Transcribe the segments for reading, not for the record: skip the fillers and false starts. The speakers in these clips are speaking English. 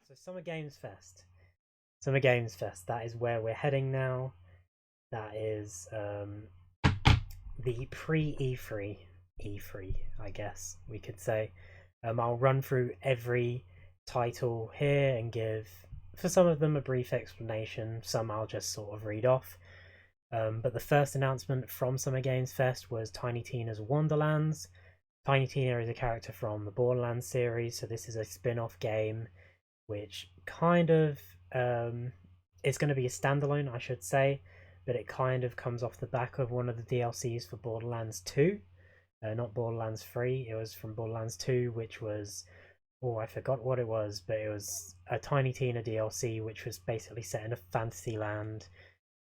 So Summer Games Fest. Summer Games Fest. That is where we're heading now. That is the pre E3. E3, I guess we could say. I'll run through every title here and give, for some of them, a brief explanation. Some I'll just sort of read off. But the first announcement from Summer Games Fest was Tiny Tina's Wonderlands. Tiny Tina is a character from the Borderlands series, so this is a spin off game which kind of is going to be a standalone, I should say, but it kind of comes off the back of one of the DLCs for Borderlands 2. Not Borderlands 3, it was from Borderlands 2, which was, oh, I forgot what it was, but it was a Tiny Tina DLC, which was basically set in a fantasy land,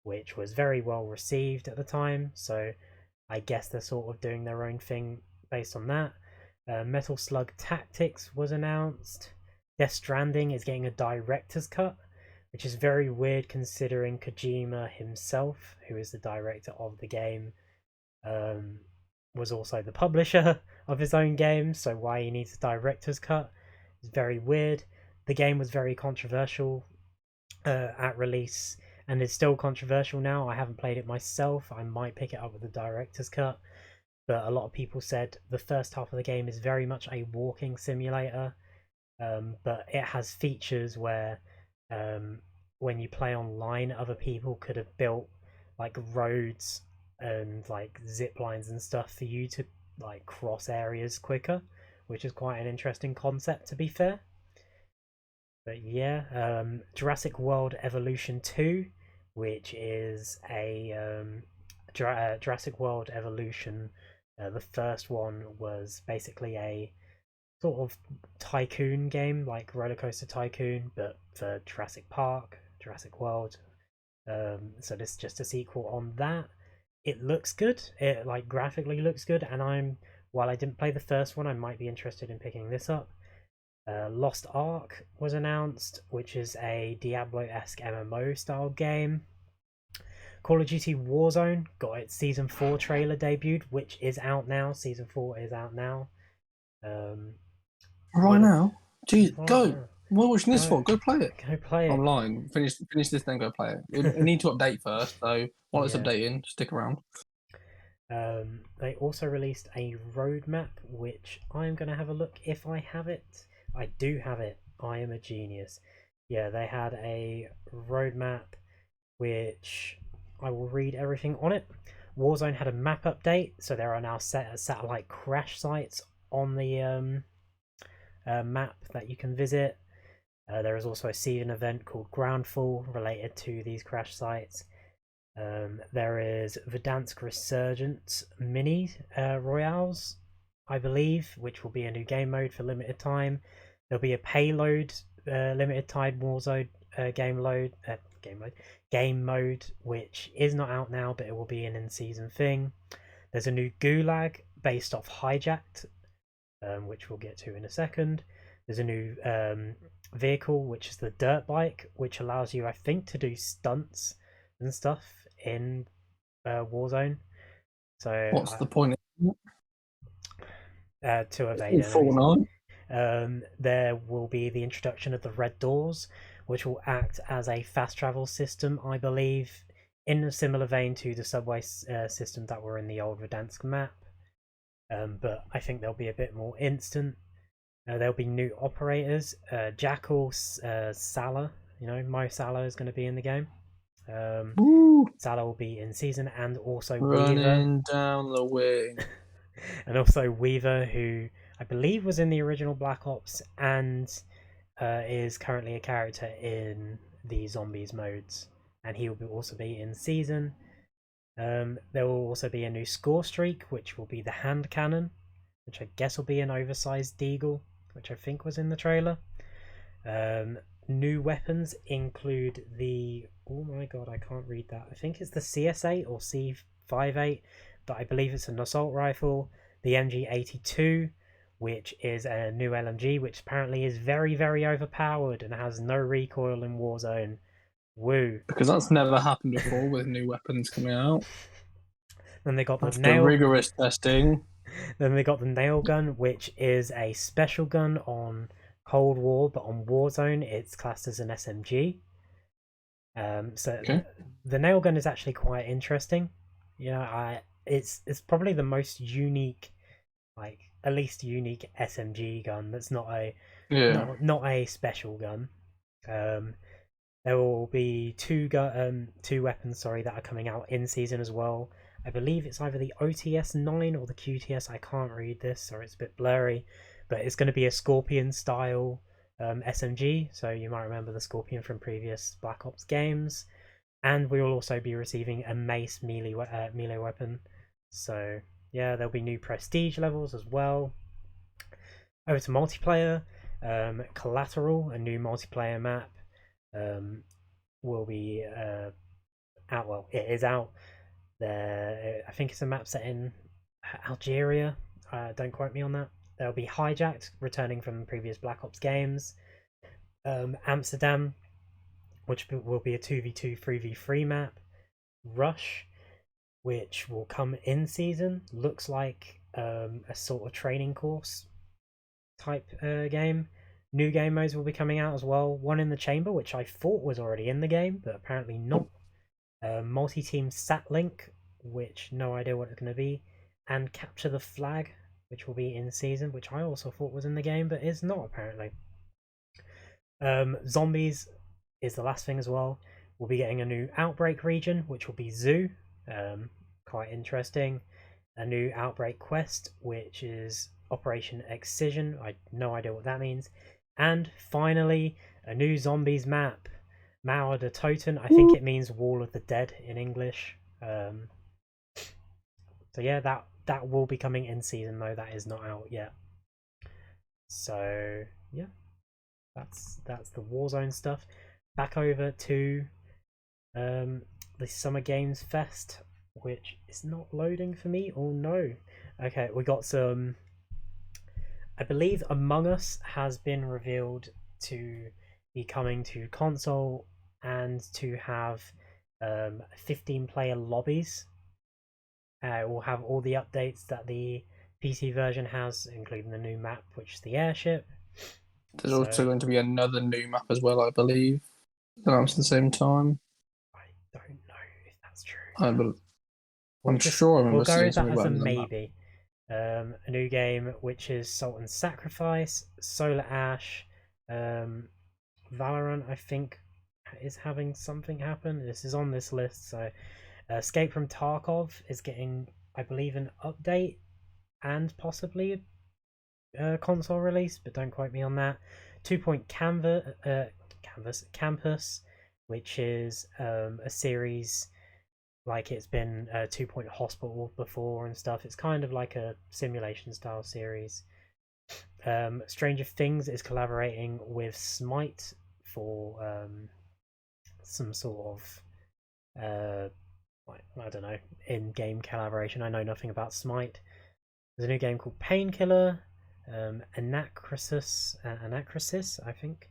which was very well received at the time. So I guess they're sort of doing their own thing based on that. Metal Slug Tactics was announced. Death Stranding is getting a director's cut, which is very weird considering Kojima himself, who is the director of the game, was also the publisher of his own game, so why he needs a director's cut is very weird. The game was very controversial at release and is still controversial now. I haven't played it myself. I might pick it up with the director's cut, but a lot of people said the first half of the game is very much a walking simulator, but it has features where when you play online, other people could have built like roads and like zip lines and stuff for you to like cross areas quicker, which is quite an interesting concept, to be fair. But yeah, Jurassic World Evolution 2, which is a Jurassic World Evolution. The first one was basically a sort of tycoon game, like Roller Coaster Tycoon, but for Jurassic Park, Jurassic World. So this is just a sequel on that. It looks good. It like graphically looks good, and while I didn't play the first one, I might be interested in picking this up. Lost Ark was announced, which is a Diablo-esque MMO style game. Call of Duty Warzone got its Season 4 trailer debuted, which is out now. Season 4 is out now. Right now? Geez, right go. now. What are you watching this for? Go play it. Go play it. I'm lying. Finish this, then go play it. It need to update first, so while it's updating, stick around. They also released a roadmap, which I'm going to have a look if I have it. I do have it. I am a genius. Yeah, they had a roadmap, which I will read everything on it. Warzone had a map update, so there are now satellite crash sites on the map that you can visit. There is also a season event called Groundfall related to these crash sites. There is Verdansk Resurgence Mini Royales, I believe, which will be a new game mode for limited time. There'll be a payload limited time Warzone game mode, which is not out now, but it will be an in-season thing. There's a new Gulag based off Hijacked, which we'll get to in a second. There's a new vehicle, which is the dirt bike, which allows you, I think, to do stunts and stuff in Warzone. So what's the point? To evade Fortnite. There will be the introduction of the red doors, which will act as a fast travel system, I believe, in a similar vein to the subway system that were in the old Verdansk map. But I think they'll be a bit more instant. There'll be new operators. Jackal, Salah, Mo Salah is going to be in the game. Salah will be in season, and also running Weaver. Down the wing. And also Weaver, who I believe was in the original Black Ops and is currently a character in the Zombies modes, and he will also be in season. There will also be a new score streak, which will be the hand cannon, which I guess will be an oversized deagle, which I think was in the trailer. New weapons include the, oh my god, I can't read that. I think it's the CS8 or C58, but I believe it's an assault rifle. The MG82, which is a new LMG, which apparently is very, very overpowered and has no recoil in Warzone. Woo. Because that's never happened before with new weapons coming out. Then they got the rigorous testing. Then they got the nail gun, which is a special gun on Cold War, but on Warzone it's classed as an SMG. So Okay. the nail gun is actually quite interesting. You know, it's probably the most unique, like at least unique SMG gun that's not a Yeah. not a special gun. Um, there will be two weapons, sorry, that are coming out in season as well. I believe it's either the OTS 9 or the QTS. I can't read this, or it's a bit blurry, but it's going to be a Scorpion style SMG. So you might remember the Scorpion from previous Black Ops games, and we will also be receiving a mace melee weapon. So yeah, there'll be new prestige levels as well. Over to multiplayer, Collateral, a new multiplayer map, um, will be out. Well, it is out. There, I think it's a map set in Algeria. Don't quote me on that. There'll be Hijacked, returning from previous Black Ops games. Amsterdam, which will be a 2v2, 3v3 map. Rush, which will come in season. Looks like a sort of training course type game. New game modes will be coming out as well. One in the chamber, which I thought was already in the game, but apparently not. Multi-team sat link, which no idea what it's going to be, and capture the flag, which will be in season, which I also thought was in the game, but is not apparently. Zombies is the last thing as well. We'll be getting a new outbreak region, which will be Zoo. Quite interesting. A new outbreak quest, which is Operation Excision. I no idea what that means. And finally, a new zombies map, Mauer de Toten. I think it means Wall of the Dead in English. So yeah, that will be coming in season though. That is not out yet. So yeah, that's the Warzone stuff. Back over to the Summer Games Fest, which is not loading for me. Oh no. Okay, we got some. I believe Among Us has been revealed to be coming to console and to have 15-player lobbies. We'll have all the updates that the PC version has, including the new map, which is the airship. There's also So going to be another new map as well, I believe, announced at the same time. I don't know if that's true. I'm sure I We'll remember go seeing with that something as about a another map. maybe. A new game which is Salt and Sacrifice, Solar Ash, Valorant. I think is having something happen. This is on this list. So, Escape from Tarkov is getting, I believe, an update and possibly a console release, but don't quote me on that. 2 Point Campus, which is a series like it's been 2 Point Hospital before and stuff. It's kind of like a simulation style series. Stranger Things is collaborating with Smite for some sort of I don't know, in-game collaboration. I know nothing about Smite. There's a new game called Painkiller, Anacrysis, I think.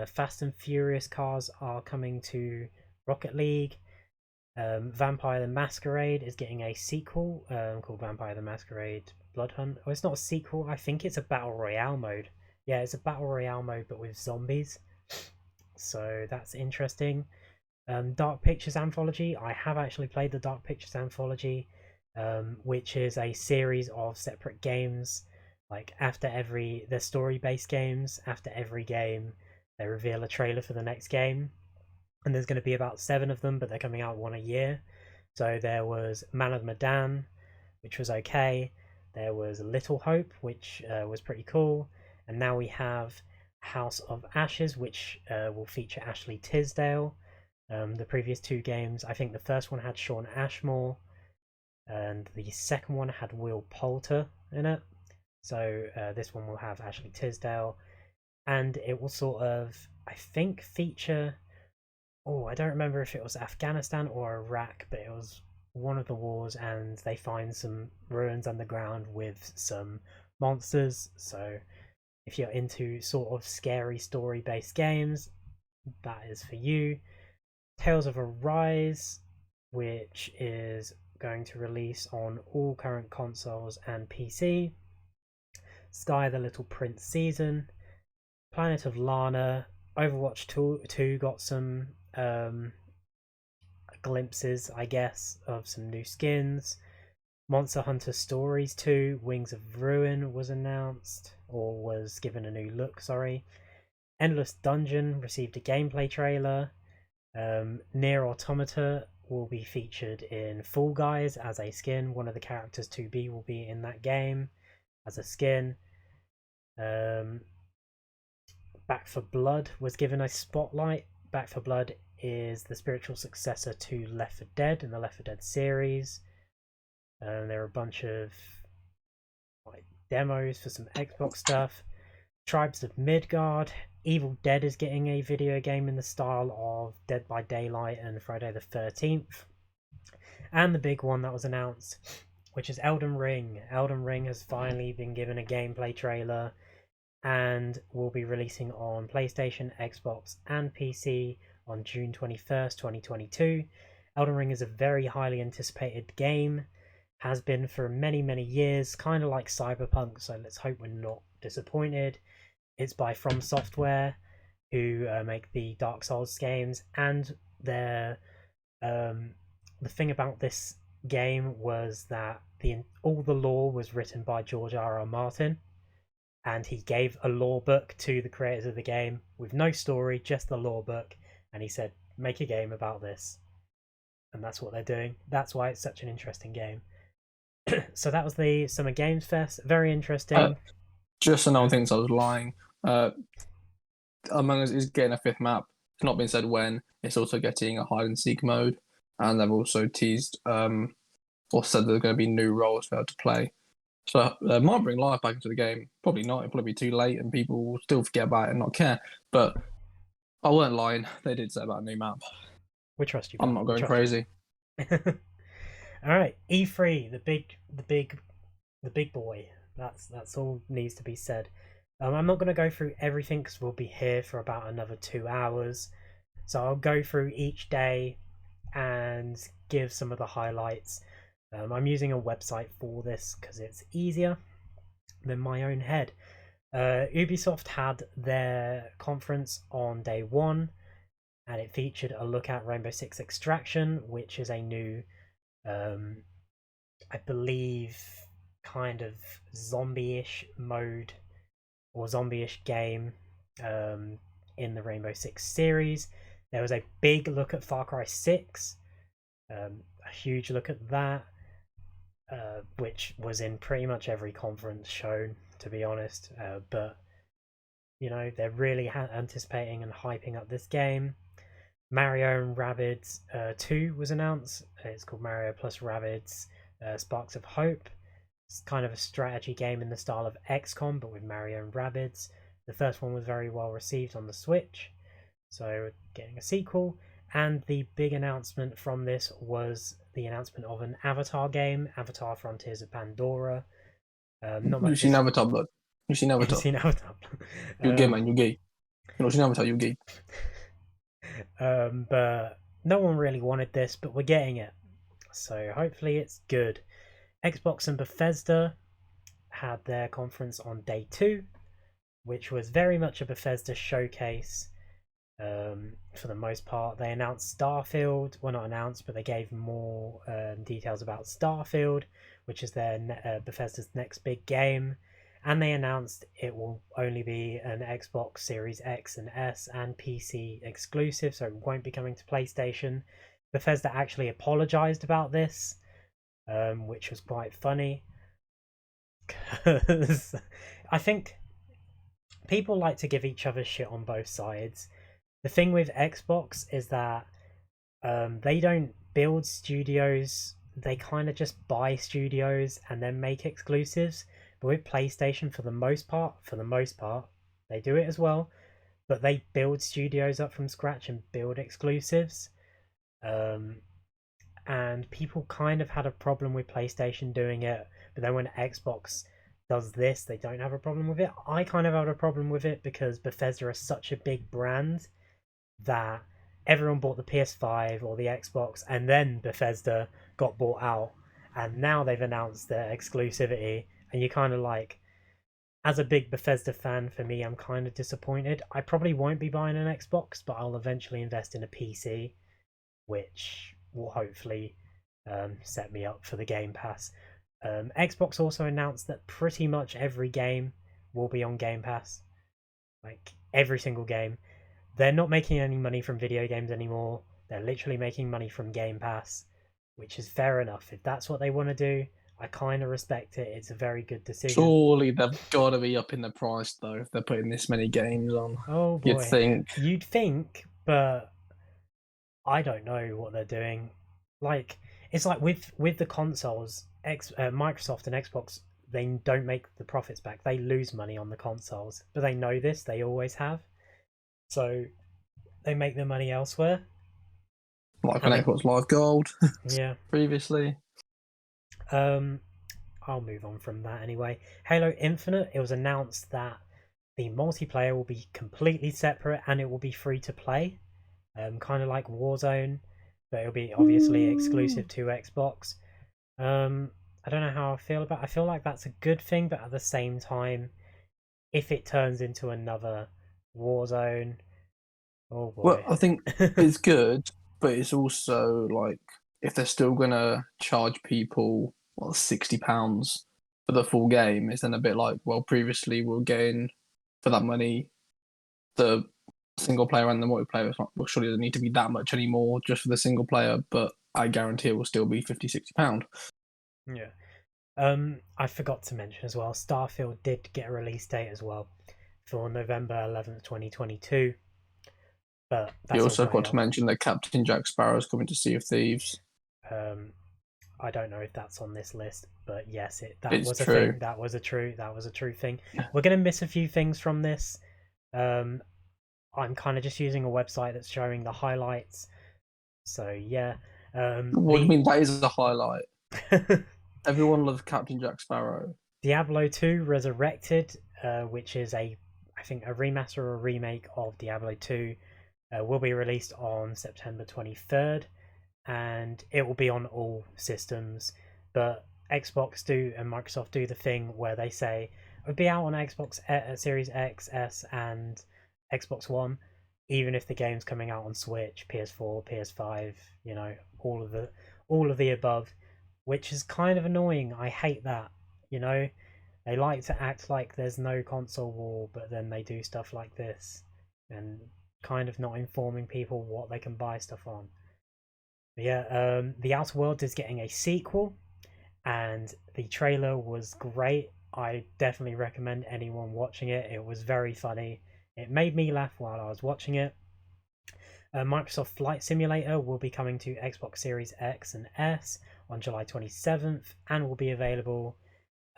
Fast and Furious cars are coming to Rocket League. Vampire the Masquerade is getting a sequel called Vampire the Masquerade Blood Hunt. Oh, it's not a sequel. I think it's a battle royale mode. Yeah, it's a battle royale mode, but with zombies. So that's interesting. Dark Pictures Anthology. I have actually played the Dark Pictures Anthology, which is a series of separate games. Like after they're story-based games. After every game, they reveal a trailer for the next game, and there's going to be about 7 of them, but they're coming out one a year. So there was Man of Medan, which was okay. There was Little Hope, which was pretty cool, and now we have House of Ashes, which will feature Ashley Tisdale. The previous 2 games, I think the first one had Sean Ashmore, and the second one had Will Poulter in it. So this one will have Ashley Tisdale, and it will sort of, I think, feature. Oh, I don't remember if it was Afghanistan or Iraq, but it was one of the wars, and they find some ruins underground with some monsters. So if you're into sort of scary story-based games, that is for you. Tales of Arise, which is going to release on all current consoles and PC. Sky the Little Prince season. Planet of Lana, Overwatch 2 got some glimpses, I guess, of some new skins. Monster Hunter Stories 2, Wings of Ruin was announced, or was given a new look, sorry. Endless Dungeon received a gameplay trailer. Nier Automata will be featured in Fall Guys as a skin. One of the characters to be will be in that game as a skin. Back for Blood was given a spotlight. Back for Blood is the spiritual successor to Left 4 Dead in the Left 4 Dead series. There are a bunch of demos for some Xbox stuff. Tribes of Midgard. Evil Dead is getting a video game in the style of Dead by Daylight and Friday the 13th. And the big one that was announced, which is Elden Ring. Elden Ring has finally been given a gameplay trailer and will be releasing on PlayStation, Xbox, and PC on June 21st, 2022. Elden Ring is a very highly anticipated game, has been for many, many years, kind of like Cyberpunk, so let's hope we're not disappointed. It's by From Software, who make the Dark Souls games, and the thing about this game was that all the lore was written by George R.R. Martin, and he gave a lore book to the creators of the game with no story, just the lore book, and he said, make a game about this. And that's what they're doing. That's why it's such an interesting game. So that was the Summer Games Fest. Very interesting. Just another thing, so I was lying. Among Us is getting a 5th map. It's not been said when. It's also getting a hide and seek mode, and they've also teased or said there's going to be new roles for her to play. So might bring life back into the game. Probably not. It'll probably be too late, and people will still forget about it and not care. But I weren't lying. They did say about a new map. We trust you. I'm not going crazy. All right, E3, the big boy. That's all needs to be said. I'm not going to go through everything because we'll be here for about another 2 hours. So I'll go through each day and give some of the highlights. I'm using a website for this because it's easier than my own head. Ubisoft had their conference on day 1, and it featured a look at Rainbow Six Extraction, which is a new, I believe, kind of zombie-ish mode or zombie-ish game in the Rainbow Six series. There was a big look at Far Cry 6, a huge look at that, which was in pretty much every conference shown, to be honest. But, you know, they're really anticipating and hyping up this game. Mario and Rabbids 2 was announced. It's called Mario plus Rabbids Sparks of Hope. It's kind of a strategy game in the style of XCOM, but with Mario and Rabbids. The first one was very well received on the Switch, so we're getting a sequel. And the big announcement from this was the announcement of an Avatar game, Avatar Frontiers of Pandora. Not much. You've seen Avatar, blood. You've seen Avatar. You've seen Avatar. You're gay, man. You're gay. You've seen Avatar. You're gay. But no one really wanted this, but we're getting it, so hopefully it's good. Xbox and Bethesda had their conference on day 2, which was very much a Bethesda showcase. For the most part, they announced Starfield. Well, not announced, but they gave more details about Starfield, which is their Bethesda's next big game. And they announced it will only be an Xbox Series X and S and PC exclusive, so it won't be coming to PlayStation. Bethesda actually apologized about this, which was quite funny, because I think people like to give each other shit on both sides. The thing with Xbox is that they don't build studios, they kind of just buy studios and then make exclusives. But with PlayStation, for the most part, they do it as well, but they build studios up from scratch and build exclusives. And people kind of had a problem with PlayStation doing it, but then when Xbox does this, they don't have a problem with it. I kind of have a problem with it because Bethesda is such a big brand that everyone bought the PS5 or the Xbox, and then Bethesda got bought out, and now they've announced their exclusivity, and you're kind of like, as a big Bethesda fan, for me, I'm kind of disappointed. I probably won't be buying an Xbox, but I'll eventually invest in a PC, which will hopefully set me up for the Game Pass. Xbox also announced that pretty much every game will be on Game Pass, like every single game. They're not making any money from video games anymore. They're literally making money from Game Pass, which is fair enough. If that's what they want to do, I kind of respect it. It's a very good decision. Surely they've got to be up in the price though if they're putting this many games on. Oh You'd boy, think. you'd think, but I don't know what they're doing. Like it's like with the consoles, Microsoft and Xbox, they don't make the profits back. They lose money on the consoles, but they know this. They always have. So they make their money elsewhere. Like on And it, Xbox Live Gold yeah. previously. Um, I'll move on from that anyway. Halo Infinite, it was announced that the multiplayer will be completely separate and it will be free to play, kind of like Warzone, but it'll be obviously exclusive to Xbox. I don't know how I feel about. I feel like that's a good thing, but at the same time, if it turns into another Warzone, oh Well, boy. I think it's good, but it's also like if they're still gonna charge people £60 for the full game, it's then a bit like, well, previously we are getting for that money the single player and the multiplayer. It's not, well, surely it doesn't need to be that much anymore just for the single player, but I guarantee it will still be £50, £60. Yeah. I forgot to mention as well, Starfield did get a release date as well for November 11th, 2022, but You that's all also way got to off. mention that Captain Jack Sparrow is coming to Sea of Thieves. Um, I don't know if that's on this list, but yes, that It's was a true. thing. That was a true thing. We're gonna miss a few things from this. Um, I'm kind of just using a website that's showing the highlights. So yeah, What do you the mean that is a highlight? Everyone loves Captain Jack Sparrow. Diablo 2 Resurrected, which is I think a remaster or a remake of Diablo 2, will be released on September 23rd, and it will be on all systems. But Xbox do and Microsoft do the thing where they say it'll be out on Xbox Series X, S, and Xbox One, even if the game's coming out on Switch, PS4, PS5, all of the above, which is kind of annoying. I hate that. You know, they like to act like there's no console war, but then they do stuff like this and kind of not informing people what they can buy stuff on. But yeah, The Outer Worlds is getting a sequel, and the trailer was great. I definitely recommend anyone watching it. It was very funny. It made me laugh while I was watching it. Microsoft Flight Simulator will be coming to Xbox Series X and S on July 27th and will be available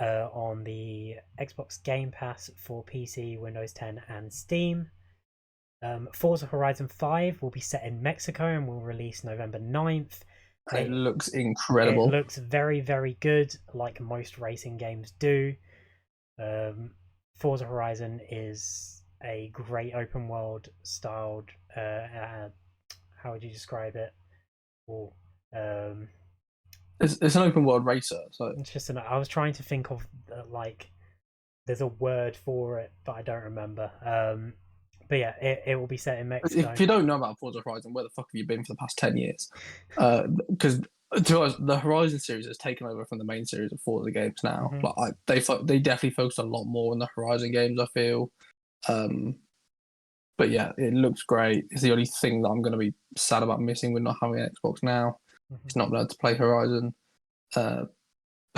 on the Xbox Game Pass for PC, Windows 10, and Steam. Forza Horizon 5 will be set in Mexico and will release November 9th. And it looks It incredible. looks very, very good, like most racing games do. Forza Horizon is a great open world styled. How would you describe it? Or It's an open world racer, so it's just I was trying to think of like there's a word for it, but I don't remember. But yeah, it will be set in Mexico. if you don't know about Forza Horizon, where the fuck have you been for the past 10 years? Because to us, the Horizon series has taken over from the main series of Forza games now. Mm-hmm. Like they definitely focus a lot more on the Horizon games. I feel. But yeah, it looks great. It's the only thing that I'm going to be sad about missing with not having an Xbox now. Mm-hmm. It's not allowed to play Horizon. But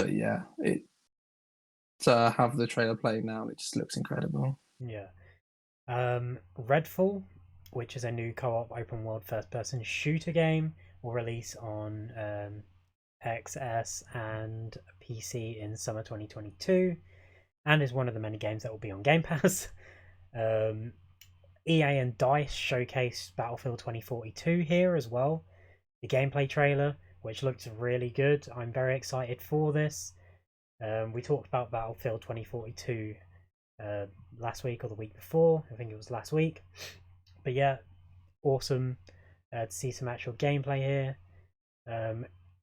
yeah, it to have the trailer playing now, and it just looks incredible. Yeah. Redfall, which is a new co-op open world first-person shooter game, will release on XS and PC in summer 2022, and is one of the many games that will be on Game Pass. EA and DICE showcased Battlefield 2042 here as well. The gameplay trailer, which looks really good. I'm very excited for this. We talked about Battlefield 2042 last week or the week before. I think it was last week. But yeah, awesome to see some actual gameplay here.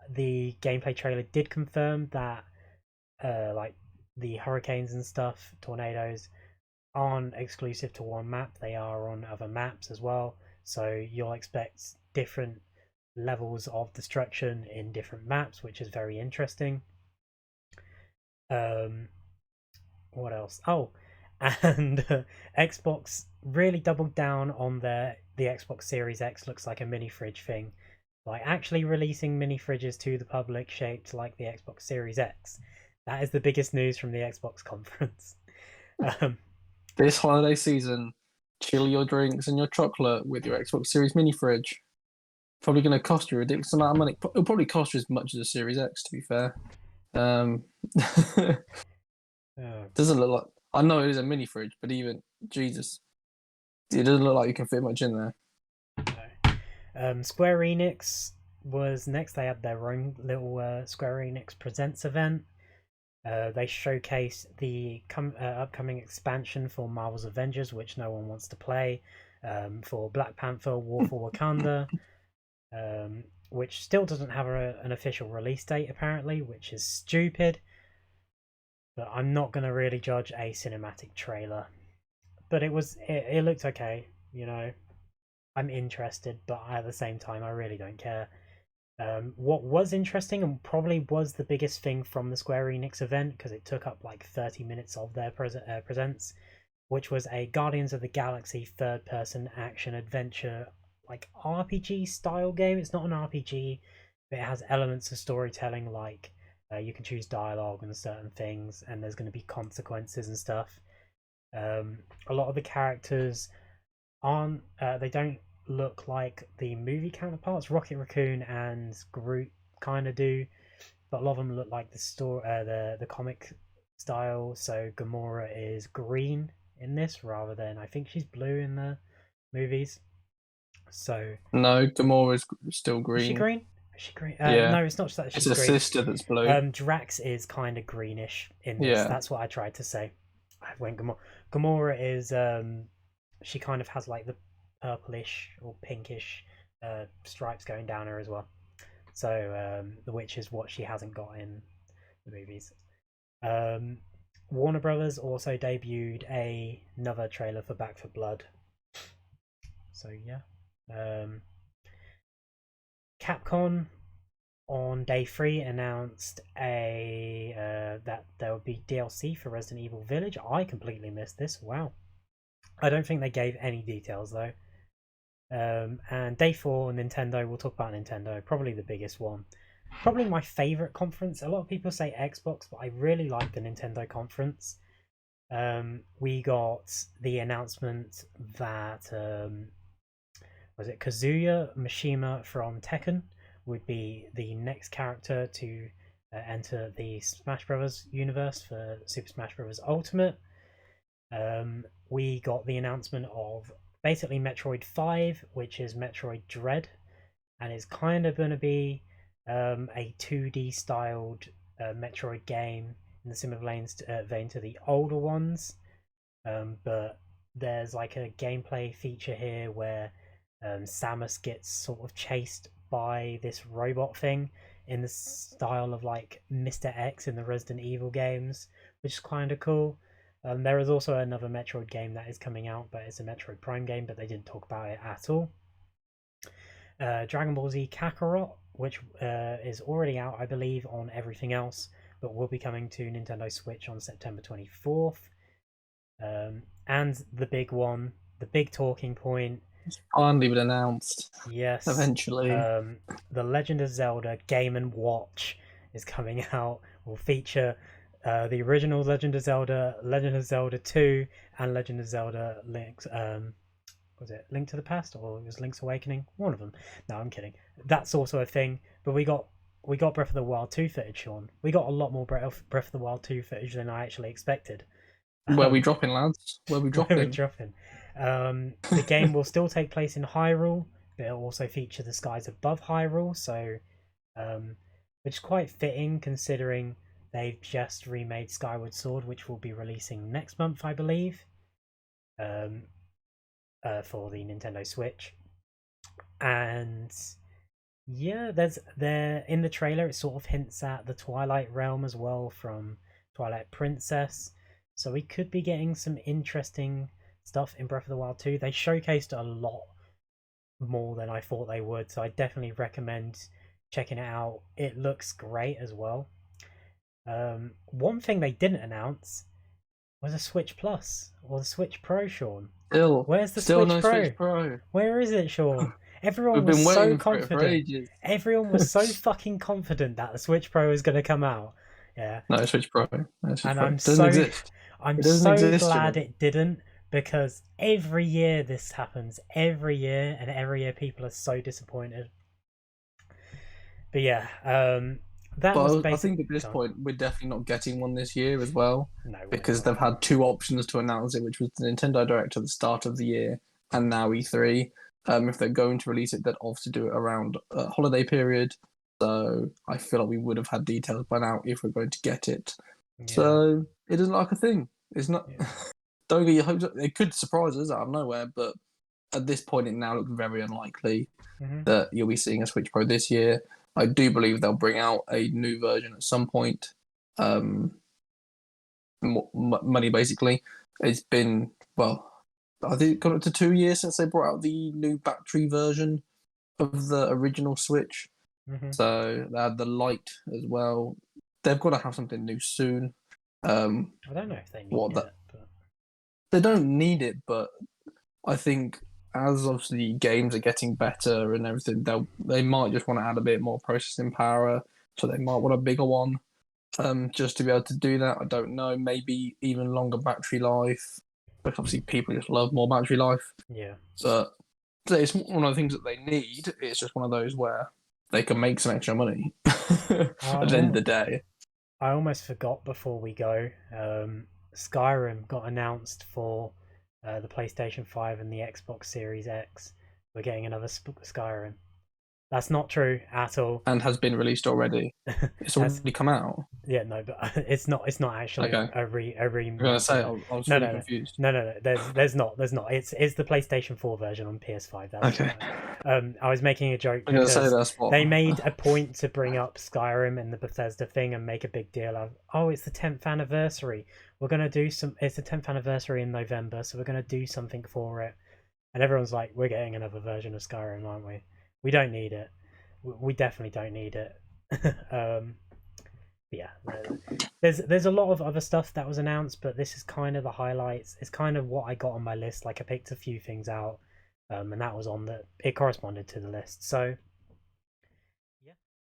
The gameplay trailer did confirm that like the hurricanes and stuff, tornadoes, aren't exclusive to one map. They are on other maps as well. So you'll expect different levels of destruction in different maps, which is very interesting. Um, what else? Oh, and Xbox really doubled down on the Xbox Series X looks like a mini fridge thing, like actually releasing mini fridges to the public shaped like the Xbox Series X. That is the biggest news from the Xbox conference. um, This holiday season, chill your drinks and your chocolate with your Xbox Series mini fridge. Probably going to cost you a ridiculous amount of money. It'll probably cost you as much as a Series X, to be fair. oh, Doesn't look like. I know it is a mini fridge, but even Jesus, it doesn't look like you can fit much in there. no. Square Enix was next. They had their own little Square Enix Presents event. They showcase the upcoming expansion for Marvel's Avengers, which no one wants to play, for Black Panther War for Wakanda, which still doesn't have an official release date, apparently, which is stupid. But I'm not going to really judge a cinematic trailer. But it looked okay, you know. I'm interested, but at the same time, I really don't care. What was interesting and probably was the biggest thing from the Square Enix event, because it took up like 30 minutes of their presents, which was a Guardians of the Galaxy third person action adventure, like RPG style game. It's not an RPG, but it has elements of storytelling, like you can choose dialogue and certain things, and there's going to be consequences and stuff. A lot of the characters aren't, they don't look like the movie counterparts. Rocket Raccoon and Groot kind of do, but a lot of them look like the the comic style. So Gamora is green in this rather than, I think she's blue in the movies. So No, Gamora is still is she green. green? Is she green? Yeah, No, it's not that it's she's a green. sister that's blue. Drax is kind of greenish in this. Yeah, That's what I tried to say. When Gamora is, she kind of has like the purplish or pinkish stripes going down her as well. So, which is what she hasn't got in the movies. Um, Warner Brothers also debuted another trailer for Back for Blood. So yeah, um, Capcom on day 3 announced a that there would be DLC for Resident Evil Village. I completely missed this. Wow. I don't think they gave any details though. And day 4, Nintendo. We'll talk about Nintendo. Probably the biggest one. Probably my favorite conference. A lot of people say Xbox, but I really like the Nintendo conference. We got the announcement that was it Kazuya Mishima from Tekken would be the next character to enter the Smash Brothers universe for Super Smash Bros. Ultimate. We got the announcement of basically Metroid 5, which is Metroid Dread, and it's kind of going to be a 2D styled Metroid game in the similar vein to the older ones. But there's like a gameplay feature here where Samus gets sort of chased by this robot thing in the style of like Mr. X in the Resident Evil games, which is kind of cool. There is also another Metroid game that is coming out, but it's a Metroid Prime game, but they didn't talk about it at all. Dragon Ball Z Kakarot, which is already out, I believe, on everything else, but will be coming to Nintendo Switch on September 24th. And the big one, the big talking point. it's finally been announced. Yes, Eventually, the Legend of Zelda Game and Watch is coming out. Will feature the original Legend of Zelda 2, and Legend of Zelda Link's was it Link to the Past or it was Link's Awakening? One of them. No, I'm kidding. That's also a thing. But we got Breath of the Wild 2 footage, Sean. We got a lot more Breath of the Wild 2 footage than I actually expected. where we dropping, lads? Where we Where we're dropping? dropping. The game will still take place in Hyrule, but it'll also feature the skies above Hyrule, so which is quite fitting considering they've just remade Skyward Sword, which will be releasing next month, I believe, um, for the Nintendo Switch. And yeah, there in the trailer it sort of hints at the Twilight Realm as well from Twilight Princess. So we could be getting some interesting stuff in Breath of the Wild 2. They showcased a lot more than I thought they would, so I definitely recommend checking it out. It looks great as well. One thing they didn't announce was a Switch Plus or the Switch Pro, Sean. Where's the Still Switch no Pro? Switch Pro. Where is it, Sean? Everyone We've was been so waiting for it for confident. ages. Everyone was so fucking confident that the Switch Pro is going to come out. Yeah. No Switch Pro. No Switch And Pro. It doesn't exist. I'm It doesn't so exist, glad Jimmy. it didn't, because every year this happens. Every year, and every year people are so disappointed. But yeah, that was But I basically. think at this point we're definitely not getting one this year as well, No, we're because not. they've had two options to announce it, which was the Nintendo Direct at the start of the year and now E3. If they're going to release it, they'd obviously do it around holiday period. So I feel like we would have had details by now if we're going to get it. Yeah. So it isn't like a thing. It's not. Yeah. Don't get your hopes up. It could surprise us out of nowhere, but at this point, it now looks very unlikely that you'll be seeing a Switch Pro this year. I do believe they'll bring out a new version at some point. Money basically. It's been, well, I think gone up to 2 years since they brought out the new battery version of the original Switch. So they had the Lite as well. They've got to have something new soon. I don't know if they need it. But... They don't need it, but I think as obviously games are getting better and everything, they might just want to add a bit more processing power. So they might want a bigger one, just to be able to do that. I don't know. Maybe even longer battery life. But obviously, people just love more battery life. Yeah. So it's one of the things that they need. It's just one of those where they can make some extra money at the end of the day. I almost forgot before we go. Skyrim got announced for the PlayStation 5 and the Xbox Series X. We're getting another Skyrim. That's not true at all. And has been released already. It's already come out. Yeah, no, but it's not. It's not actually okay. a remake. I'm gonna say I was really confused. No. There's not. It's the PlayStation 4 version on PS5. That's okay. I was making a joke because they made a point to bring up Skyrim and the Bethesda thing and make a big deal of, oh, it's the 10th anniversary. We're gonna do some. It's the 10th anniversary in November, so we're gonna do something for it. And everyone's like, we're getting another version of Skyrim, aren't we? We don't need it. We definitely don't need it. Yeah, there's a lot of other stuff that was announced, but this is kind of the highlights. It's kind of what I got on my list. Like I picked a few things out, and that was on it corresponded to the list. So